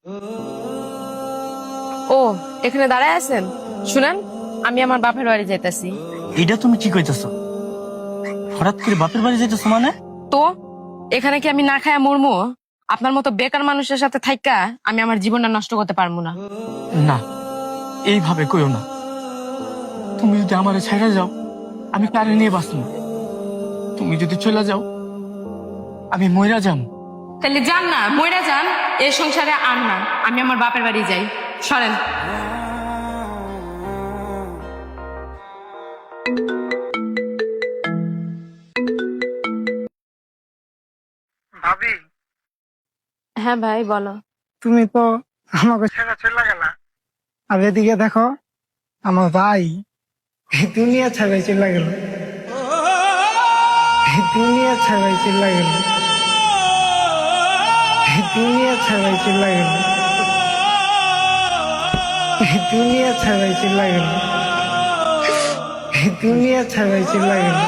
ও, এখানে দাঁড়ায় আছেন? শুনেন, আমি আমার বাপের বাড়ি যাইতাছি। এটা তুমি কি কইতেছো? হঠাৎ করে বাপের বাড়ি যাইতেছো মানে? তো এখানে কি আমি না খায়া মরমু? আপনার মতো বেকার মানুষের সাথে থাইকা আমি আমার জীবনটা নষ্ট করতে পারবো না। না, এইভাবে কইও না। তুমি যদি আমারে ছেড়ে যাও, আমি কারে নিয়ে বাঁচবো? তুমি যদি চলে যাও, আমি মইরা যাম। তাহলে যান না, মইরা যান। এই সংসারে আর না, আমি আমার বাপের বাড়ি যাই। সরেন। ভাবি, হ্যাঁ ভাই, বলো। তুমি তো আমাকে ছেড়ে চলে গেলা, আর এদিকে দেখো আমার ভাই এই দুনিয়া ছেড়ে চলে গেল, এই দুনিয়া ছেড়ে চলে গেল, এই দুনিয়া ছেড়ে চলে গেল, এই দুনিয়া ছেড়ে চলে গেল, এই দুনিয়া ছেড়ে চলে গেল।